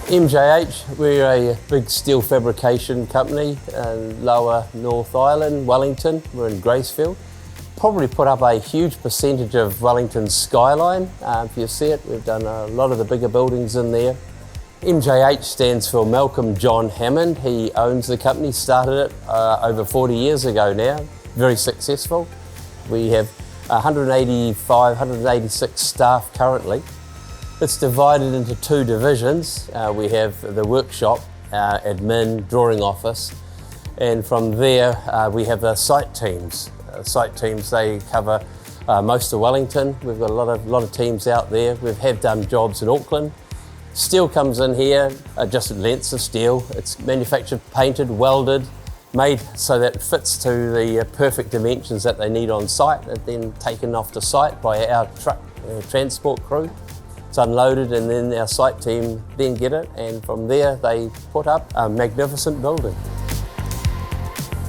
MJH, we're a big steel fabrication company in Lower North Island, Wellington. We're in Gracefield. Probably put up a huge percentage of Wellington's skyline. If you see it, we've done a lot of the bigger buildings in there. MJH stands for Malcolm John Hammond. He owns the company, started it over 40 years ago now. Very successful. We have 185, 186 staff currently. It's divided into two divisions. We have the workshop, admin, drawing office, and from there we have the site teams. Site teams, they cover most of Wellington. We've got a lot of teams out there. We have done jobs in Auckland. Steel comes in here, just lengths of steel. It's manufactured, painted, welded, made so that it fits to the perfect dimensions that they need on site, and then taken off to site by our truck transport crew. It's unloaded, and then our site team then get it, and from there they put up a magnificent building.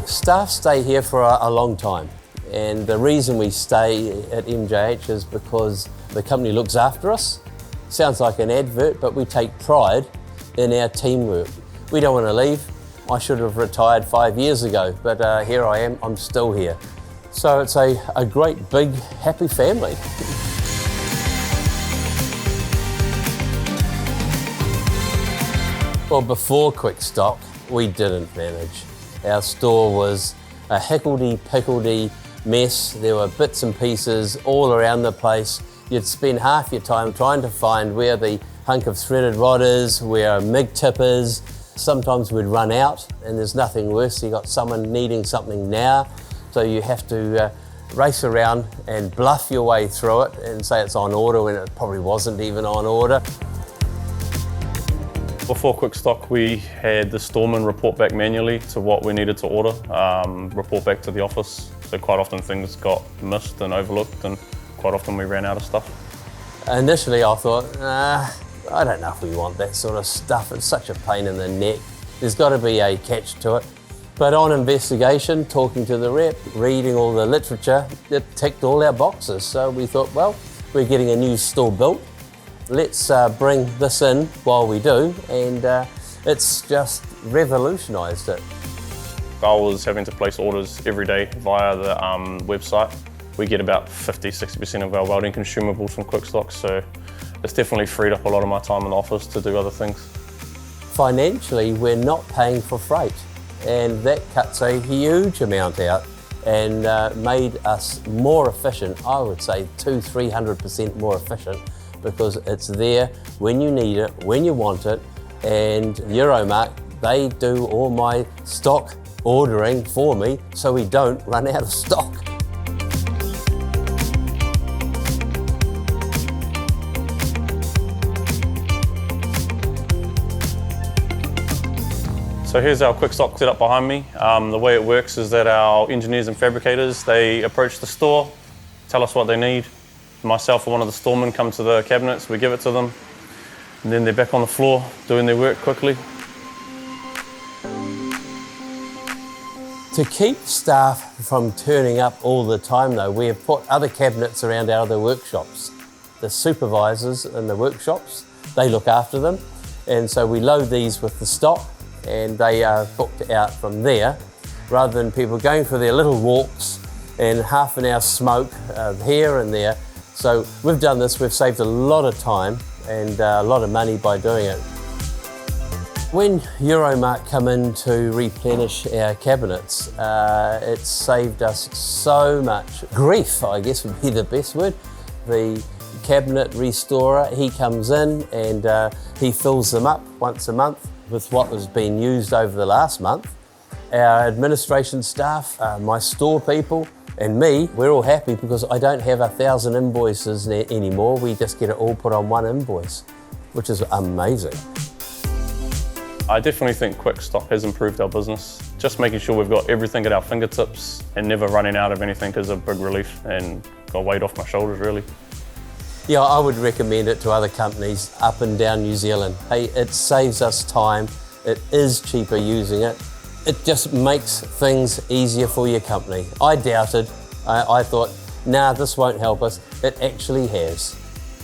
Staff stay here for a long time, and the reason we stay at MJH is because the company looks after us. Sounds like an advert, but we take pride in our teamwork. We don't want to leave. I should have retired 5 years ago, but here I am, I'm still here. So it's a great, big, happy family. Well, before QuickStock, we didn't manage. Our store was a hickledy-pickledy mess. There were bits and pieces all around the place. You'd spend half your time trying to find where the hunk of threaded rod is, where a MIG tip is. Sometimes we'd run out, and there's nothing worse. You got someone needing something now, so you have to race around and bluff your way through it and say it's on order when it probably wasn't even on order. Before QuickStock, we had the storeman report back manually to what we needed to order, report back to the office. So quite often things got missed and overlooked, and quite often we ran out of stuff. Initially I thought, I don't know if we want that sort of stuff. It's such a pain in the neck. There's got to be a catch to it. But on investigation, talking to the rep, reading all the literature, it ticked all our boxes. So we thought, well, we're getting a new store built. Let's bring this in while we do, and it's just revolutionised it. I was having to place orders every day via the website. We get about 50–60% of our welding consumables from QuickStock, so it's definitely freed up a lot of my time in the office to do other things. Financially, we're not paying for freight, and that cuts a huge amount out and made us more efficient. I would say 200–300% more efficient, because it's there when you need it, when you want it, and Euromarc, they do all my stock ordering for me so we don't run out of stock. So here's our QuickStock setup behind me. The way it works is that our engineers and fabricators, they approach the store, tell us what they need. Myself or one of the storemen come to the cabinets, we give it to them, and then they're back on the floor doing their work quickly. To keep staff from turning up all the time though, we have put other cabinets around our other workshops. The supervisors in the workshops, they look after them, and so we load these with the stock and they are booked out from there, rather than people going for their little walks and half an hour smoke here and there. So we've done this, we've saved a lot of time and a lot of money by doing it. When Euromarc come in to replenish our cabinets, it's saved us so much grief, I guess would be the best word. The cabinet restorer, he comes in and he fills them up once a month with what was being used over the last month. Our administration staff, my store people, and me, we're all happy because I don't have 1,000 invoices anymore. We just get it all put on one invoice, which is amazing. I definitely think QuickStock has improved our business. Just making sure we've got everything at our fingertips and never running out of anything is a big relief, and got weight off my shoulders really. Yeah, I would recommend it to other companies up and down New Zealand. Hey, it saves us time. It is cheaper using it. It just makes things easier for your company. I doubted. I thought, nah, this won't help us. It actually has.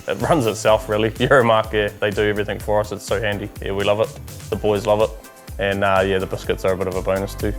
it runs itself really. Euromarc, yeah, they do everything for us. It's so handy. Yeah, we love it. The boys love it. And yeah, the biscuits are a bit of a bonus too.